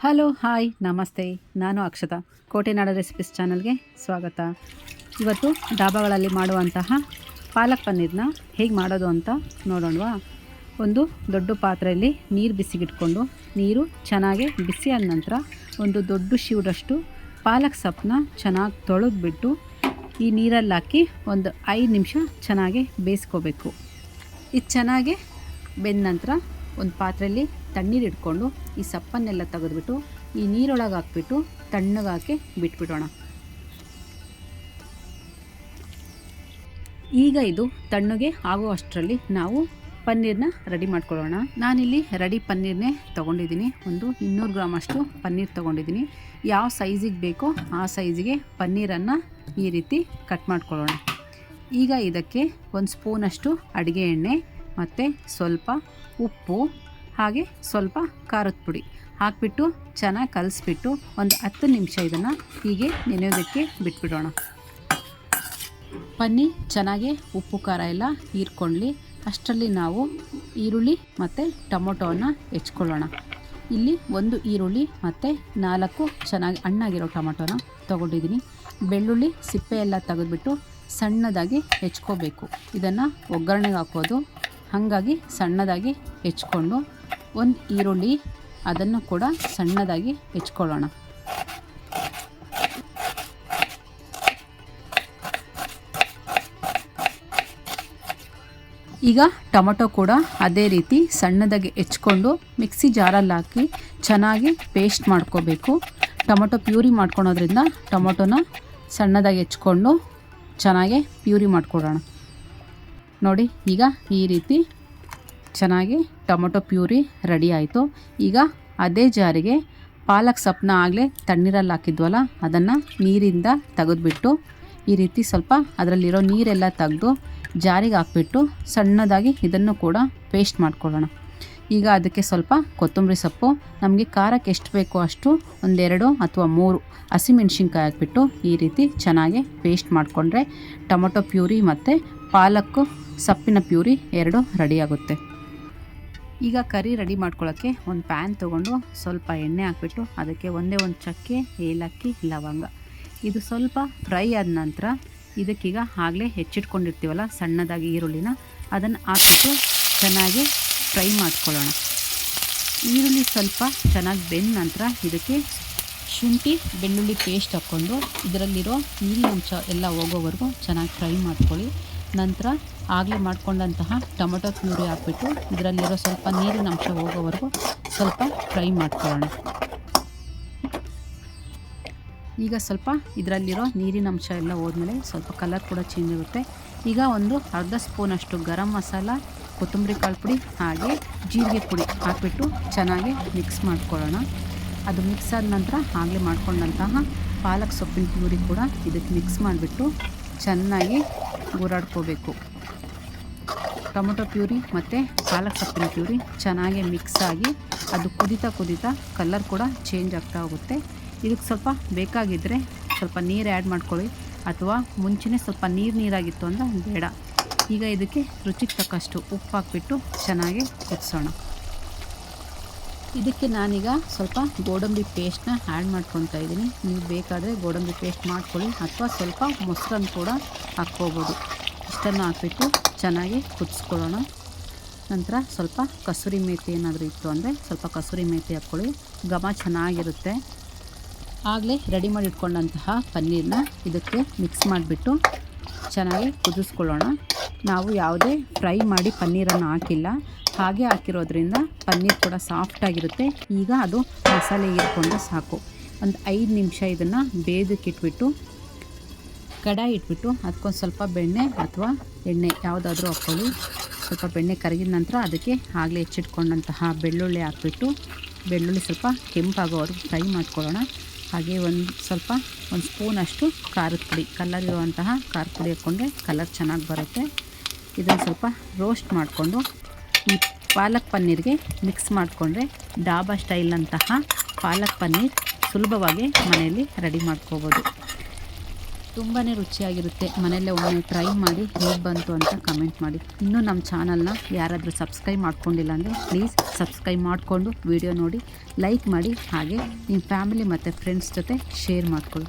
Hello hi ನಮಸ್ತೆ. ನಾನು Akshata, ಕೋಟೆನಾಡ recipes ಚಾನಲ್ಗೆ ಸ್ವಾಗತ. ಇವತ್ತು ಡಾಬಾಗಳಲ್ಲಿ ಮಾಡುವಂತಹ ಪಾಲಕ್ ಪನ್ನೀರ್ನ ಹೇಗೆ ಮಾಡೋದು ಅಂತ ನೋಡೋಣವಾ. ಒಂದು ದೊಡ್ಡ ಪಾತ್ರೆಯಲ್ಲಿ ನೀರು ಬಿಸಿಗಿಟ್ಕೊಂಡು ನೀರು ಚೆನ್ನಾಗಿ ಬಿಸಿ ಆದ ನಂತರ ಒಂದು ದೊಡ್ಡ ಶಿವಡಷ್ಟು ಪಾಲಕ್ ಸೊಪ್ಪನ್ನ ಚೆನ್ನಾಗಿ ತೊಳೆದ್ಬಿಟ್ಟು ಈ ನೀರಲ್ಲಿ ಹಾಕಿ ಒಂದು 5 ನಿಮಿಷ ಚೆನ್ನಾಗಿ ಬೇಯಿಸ್ಕೋಬೇಕು. ಇದು ಚೆನ್ನಾಗಿ ಬೆಂದ ನಂತರ ಒಂದು ಪಾತ್ರೆಯಲ್ಲಿ ತಣ್ಣೀರು ಇಟ್ಕೊಂಡು ಈ ಸಪ್ಪನ್ನೆಲ್ಲ ತೆಗೆದುಬಿಟ್ಟು ಈ ನೀರೊಳಗೆ ಹಾಕ್ಬಿಟ್ಟು ತಣ್ಣಗಾಕಿ ಬಿಟ್ಬಿಡೋಣ. ಈಗ ಇದು ತಣ್ಣಗೆ ಆಗೋ ಅಷ್ಟರಲ್ಲಿ ನಾವು ಪನ್ನೀರ್ನ ರೆಡಿ ಮಾಡ್ಕೊಳ್ಳೋಣ. ನಾನಿಲ್ಲಿ ರೆಡಿ ಪನ್ನೀರ್ನೇ ತೊಗೊಂಡಿದ್ದೀನಿ. ಒಂದು 200 ಗ್ರಾಮ್ ಅಷ್ಟು ಪನ್ನೀರ್ ತೊಗೊಂಡಿದ್ದೀನಿ. ಯಾವ ಸೈಜಿಗೆ ಬೇಕೋ ಆ ಸೈಜಿಗೆ ಪನ್ನೀರನ್ನು ಈ ರೀತಿ ಕಟ್ ಮಾಡ್ಕೊಳ್ಳೋಣ. ಈಗ ಇದಕ್ಕೆ 1 ಸ್ಪೂನಷ್ಟು ಅಡುಗೆ ಎಣ್ಣೆ ಮತ್ತು ಸ್ವಲ್ಪ ಉಪ್ಪು ಹಾಗೆ ಸ್ವಲ್ಪ ಖಾರದ ಪುಡಿ ಹಾಕಿಬಿಟ್ಟು ಚೆನ್ನಾಗಿ ಕಲಿಸ್ಬಿಟ್ಟು ಒಂದು 10 ನಿಮಿಷ ಇದನ್ನು ಹೀಗೆ ನೆನೆಯೋದಕ್ಕೆ ಬಿಟ್ಬಿಡೋಣ. ಪನ್ನೀರ್ ಚೆನ್ನಾಗಿ ಉಪ್ಪು ಖಾರ ಎಲ್ಲ ಹೀರ್ಕೊಳ್ಳಿ. ಅಷ್ಟರಲ್ಲಿ ನಾವು ಈರುಳ್ಳಿ ಮತ್ತು ಟೊಮೊಟೊವನ್ನು ಹೆಚ್ಕೊಳ್ಳೋಣ. ಇಲ್ಲಿ 1 ಈರುಳ್ಳಿ ಮತ್ತು 4 ಚೆನ್ನಾಗಿ ಹಣ್ಣಾಗಿರೋ ಟೊಮೊಟೊನ ತೊಗೊಂಡಿದ್ದೀನಿ. ಬೆಳ್ಳುಳ್ಳಿ ಸಿಪ್ಪೆ ಎಲ್ಲ ತೆಗೆದುಬಿಟ್ಟು ಸಣ್ಣದಾಗಿ ಹೆಚ್ಕೋಬೇಕು. ಇದನ್ನು ಒಗ್ಗರಣೆಗೆ ಹಾಕೋದು, ಹಾಗಾಗಿ ಸಣ್ಣದಾಗಿ ಹೆಚ್ಕೊಂಡು 1 ಈರುಳ್ಳಿ ಅದನ್ನು ಕೂಡ ಸಣ್ಣದಾಗಿ ಹೆಚ್ಕೊಳ್ಳೋಣ. ಈಗ ಟೊಮೊಟೊ ಕೂಡ ಅದೇ ರೀತಿ ಸಣ್ಣದಾಗಿ ಹೆಚ್ಕೊಂಡು ಮಿಕ್ಸಿ ಜಾರಲ್ಲಿ ಹಾಕಿ ಚೆನ್ನಾಗಿ ಪೇಸ್ಟ್ ಮಾಡ್ಕೋಬೇಕು. ಟೊಮೊಟೊ ಪ್ಯೂರಿ ಮಾಡ್ಕೊಳೋದ್ರಿಂದ ಟೊಮೊಟೊನ ಸಣ್ಣದಾಗಿ ಹೆಚ್ಕೊಂಡು ಚೆನ್ನಾಗಿ ಪ್ಯೂರಿ ಮಾಡ್ಕೊಳ್ಳೋಣ. ನೋಡಿ, ಈಗ ಈ ರೀತಿ ಚೆನ್ನಾಗಿ ಟೊಮೊಟೊ ಪ್ಯೂರಿ ರೆಡಿ ಆಯಿತು. ಈಗ ಅದೇ ಜಾರಿಗೆ ಪಾಲಕ್ ಸೊಪ್ಪನ್ನ ಆಗಲೇ ತಣ್ಣೀರಲ್ಲಿ ಹಾಕಿದ್ವಲ್ಲ ಅದನ್ನು ನೀರಿಂದ ತೆಗೆದುಬಿಟ್ಟು ಈ ರೀತಿ ಸ್ವಲ್ಪ ಅದರಲ್ಲಿರೋ ನೀರೆಲ್ಲ ತೆಗೆದು ಜಾರಿಗೆ ಹಾಕ್ಬಿಟ್ಟು ಸಣ್ಣದಾಗಿ ಇದನ್ನು ಕೂಡ ಪೇಸ್ಟ್ ಮಾಡ್ಕೊಳ್ಳೋಣ. ಈಗ ಅದಕ್ಕೆ ಸ್ವಲ್ಪ ಕೊತ್ತಂಬರಿ ಸೊಪ್ಪು, ನಮಗೆ ಖಾರಕ್ಕೆ ಎಷ್ಟು ಬೇಕೋ ಅಷ್ಟು 1 2 ಅಥವಾ 3 ಹಸಿಮೆಣ್ಸಿನ್ಕಾಯಿ ಹಾಕ್ಬಿಟ್ಟು ಈ ರೀತಿ ಚೆನ್ನಾಗಿ ಪೇಸ್ಟ್ ಮಾಡಿಕೊಂಡ್ರೆ ಟೊಮೊಟೊ ಪ್ಯೂರಿ ಮತ್ತು ಪಾಲಕ್ಕು ಸೊಪ್ಪಿನ ಪ್ಯೂರಿ 2 ರೆಡಿ ಆಗುತ್ತೆ. ಈಗ ಕರಿ ರೆಡಿ ಮಾಡ್ಕೊಳ್ಳೋಕ್ಕೆ ಒಂದು ಪ್ಯಾನ್ ತೊಗೊಂಡು ಸ್ವಲ್ಪ ಎಣ್ಣೆ ಹಾಕ್ಬಿಟ್ಟು ಅದಕ್ಕೆ ಒಂದೇ ಒಂದು ಚಕ್ಕೆ, ಏಲಕ್ಕಿ, ಲವಂಗ ಇದು ಸ್ವಲ್ಪ ಫ್ರೈ ಆದ ನಂತರ ಇದಕ್ಕೀಗ ಆಗಲೇ ಹೆಚ್ಚಿಟ್ಕೊಂಡಿರ್ತೀವಲ್ಲ ಸಣ್ಣದಾಗಿ ಈರುಳ್ಳಿನ ಅದನ್ನು ಹಾಕ್ಬಿಟ್ಟು ಚೆನ್ನಾಗಿ ಫ್ರೈ ಮಾಡ್ಕೊಳ್ಳೋಣ. ಈರುಳ್ಳಿ ಸ್ವಲ್ಪ ಚೆನ್ನಾಗಿ ಬೆಂದ ನಂತರ ಇದಕ್ಕೆ ಶುಂಠಿ ಬೆಳ್ಳುಳ್ಳಿ ಪೇಸ್ಟ್ ಹಾಕ್ಕೊಂಡು ಇದರಲ್ಲಿರೋ ನೀರಿನ ಅಂಶ ಎಲ್ಲ ಹೋಗೋವರೆಗೂ ಚೆನ್ನಾಗಿ ಫ್ರೈ ಮಾಡ್ಕೊಳ್ಳಿ. ನಂತರ ಆಗಲೇ ಮಾಡ್ಕೊಂಡಂತಹ ಟೊಮೊಟೊ ಪ್ಯೂರಿ ಹಾಕ್ಬಿಟ್ಟು ಇದರಲ್ಲಿರೋ ಸ್ವಲ್ಪ ನೀರಿನ ಅಂಶ ಹೋಗೋವರೆಗೂ ಸ್ವಲ್ಪ ಫ್ರೈ ಮಾಡ್ಕೊಳ್ಳೋಣ. ಈಗ ಸ್ವಲ್ಪ ಇದರಲ್ಲಿರೋ ನೀರಿನ ಅಂಶ ಎಲ್ಲ ಹೋದ್ಮೇಲೆ ಸ್ವಲ್ಪ ಕಲರ್ ಕೂಡ ಚೇಂಜ್ ಆಗುತ್ತೆ. ಈಗ ಒಂದು ಅರ್ಧ ಸ್ಪೂನಷ್ಟು ಗರಂ ಮಸಾಲ, ಕೊತ್ತಂಬರಿ ಕಾಳು ಪುಡಿ ಹಾಗೆ ಜೀರಿಗೆ ಪುಡಿ ಹಾಕ್ಬಿಟ್ಟು ಚೆನ್ನಾಗಿ ಮಿಕ್ಸ್ ಮಾಡ್ಕೊಳ್ಳೋಣ. ಅದು ಮಿಕ್ಸ್ ಆದ ನಂತರ ಆಗಲೇ ಮಾಡ್ಕೊಂಡಂತಹ ಪಾಲಕ್ ಸೊಪ್ಪಿನ ಪ್ಯೂರಿ ಕೂಡ ಇದಕ್ಕೆ ಮಿಕ್ಸ್ ಮಾಡಿಬಿಟ್ಟು ಚೆನ್ನಾಗಿ ಗೂರಾಡ್ಕೋಬೇಕು. ಟೊಮೊಟೊ ಪ್ಯೂರಿ ಮತ್ತು ಪಾಲಕ್ ಸೊಪ್ಪಿನ ಪ್ಯೂರಿ ಚೆನ್ನಾಗಿ ಮಿಕ್ಸ್ ಆಗಿ ಅದು ಕುದೀತಾ ಕಲರ್ ಕೂಡ ಚೇಂಜ್ ಆಗ್ತಾ ಹೋಗುತ್ತೆ. ಇದಕ್ಕೆ ಸ್ವಲ್ಪ ಬೇಕಾಗಿದ್ದರೆ ಸ್ವಲ್ಪ ನೀರು ಆ್ಯಡ್ ಮಾಡ್ಕೊಳ್ಳಿ, ಅಥವಾ ಮುಂಚೆನೇ ಸ್ವಲ್ಪ ನೀರಾಗಿತ್ತು ಅಂದರೆ ಬೇಡ. ಈಗ ಇದಕ್ಕೆ ರುಚಿಗೆ ತಕ್ಕಷ್ಟು ಉಪ್ಪು ಹಾಕ್ಬಿಟ್ಟು ಚೆನ್ನಾಗಿ ಕುದಿಸೋಣ. ಇದಕ್ಕೆ ನಾನೀಗ ಸ್ವಲ್ಪ ಗೋಡಂಬಿ ಪೇಸ್ಟ್ನ ಆ್ಯಡ್ ಮಾಡ್ಕೊತಾ ಇದ್ದೀನಿ. ನೀವು ಬೇಕಾದರೆ ಗೋಡಂಬಿ ಪೇಸ್ಟ್ ಮಾಡ್ಕೊಳ್ಳಿ ಅಥವಾ ಸ್ವಲ್ಪ ಮೊಸರನ್ನು ಕೂಡ ಹಾಕ್ಕೋಬೋದು. ಇಷ್ಟನ್ನು ಹಾಕ್ಬಿಟ್ಟು ಚೆನ್ನಾಗಿ ಕುದಿಸ್ಕೊಳ್ಳೋಣ. ನಂತರ ಸ್ವಲ್ಪ ಕಸೂರಿ ಮೇಥಿ ಏನಾದರೂ ಇತ್ತು ಅಂದರೆ ಸ್ವಲ್ಪ ಕಸೂರಿ ಮೇಥಿ ಹಾಕ್ಕೊಳ್ಳಿ, ಘಮ ಚೆನ್ನಾಗಿರುತ್ತೆ. ಆಗಲೇ ರೆಡಿ ಮಾಡಿ ಇಟ್ಕೊಂಡಂತಹ ಪನ್ನೀರನ್ನ ಇದಕ್ಕೆ ಮಿಕ್ಸ್ ಮಾಡಿಬಿಟ್ಟು ಚೆನ್ನಾಗಿ ಕುದಿಸ್ಕೊಳ್ಳೋಣ. ನಾವು ಯಾವುದೇ ಫ್ರೈ ಮಾಡಿ ಪನ್ನೀರನ್ನು ಹಾಕಿಲ್ಲ, ಹಾಗೆ ಹಾಕಿರೋದ್ರಿಂದ ಪನ್ನೀರ್ ಕೂಡ ಸಾಫ್ಟಾಗಿರುತ್ತೆ. ಈಗ ಅದು ಮಸಾಲೆ ಹೀರ್ಕೊಂಡು ಸಾಕು. ಒಂದು 5 ನಿಮಿಷ ಇದನ್ನು ಬೇಯೋದಕ್ಕಿಟ್ಬಿಟ್ಟು ಕಡಾಯಿ ಇಟ್ಬಿಟ್ಟು ಅದಕ್ಕೊಂದು ಸ್ವಲ್ಪ ಬೆಣ್ಣೆ ಅಥವಾ ಎಣ್ಣೆ ಯಾವುದಾದ್ರೂ ಹಾಕ್ಕೊಳ್ಳಿ. ಸ್ವಲ್ಪ ಬೆಣ್ಣೆ ಕರಗಿದ ನಂತರ ಅದಕ್ಕೆ ಆಗಲೇ ಹೆಚ್ಚಿಟ್ಕೊಂಡಂತಹ ಬೆಳ್ಳುಳ್ಳಿ ಹಾಕ್ಬಿಟ್ಟು ಬೆಳ್ಳುಳ್ಳಿ ಸ್ವಲ್ಪ ಕೆಂಪಾಗೋವರೆಗೂ ಫ್ರೈ ಮಾಡ್ಕೊಳ್ಳೋಣ. ಹಾಗೆ ಒಂದು ಸ್ಪೂನಷ್ಟು ಖಾರದ ಪುಡಿ, ಕಲರ್ ಇರುವಂತಹ ಖಾರದ ಪುಡಿ ಹಾಕ್ಕೊಂಡ್ರೆ ಕಲರ್ ಚೆನ್ನಾಗಿ ಬರುತ್ತೆ. ಇದನ್ನು ಸ್ವಲ್ಪ ರೋಸ್ಟ್ ಮಾಡಿಕೊಂಡು ಈ ಪಾಲಕ್ ಪನ್ನೀರ್ಗೆ ಮಿಕ್ಸ್ ಮಾಡಿಕೊಂಡ್ರೆ ಡಾಬಾ ಸ್ಟೈಲ್ನಂತಹ ಪಾಲಕ್ ಪನ್ನೀರ್ ಸುಲಭವಾಗಿ ಮನೆಯಲ್ಲಿ ರೆಡಿ ಮಾಡ್ಕೋಬೋದು. ತುಂಬಾ ರುಚಿಯಾಗಿರುತ್ತೆ. ಮನೆಯಲ್ಲೇ ಒಮ್ಮೆ ಟ್ರೈ ಮಾಡಿ ಹೇಗೆ ಬಂತು ಅಂತ ಕಮೆಂಟ್ ಮಾಡಿ. ಇನ್ನೂ ನಮ್ಮ ಚಾನಲ್ನ ಯಾರಾದರೂ ಸಬ್ಸ್ಕ್ರೈಬ್ ಮಾಡ್ಕೊಂಡಿಲ್ಲ ಅಂದರೆ ಪ್ಲೀಸ್ ಸಬ್ಸ್ಕ್ರೈಬ್ ಮಾಡಿಕೊಂಡು ವಿಡಿಯೋ ನೋಡಿ, ಲೈಕ್ ಮಾಡಿ, ಹಾಗೆ ನಿಮ್ಮ ಫ್ಯಾಮಿಲಿ ಮತ್ತು ಫ್ರೆಂಡ್ಸ್ ಜೊತೆ ಶೇರ್ ಮಾಡ್ಕೊಳ್ಳಿ.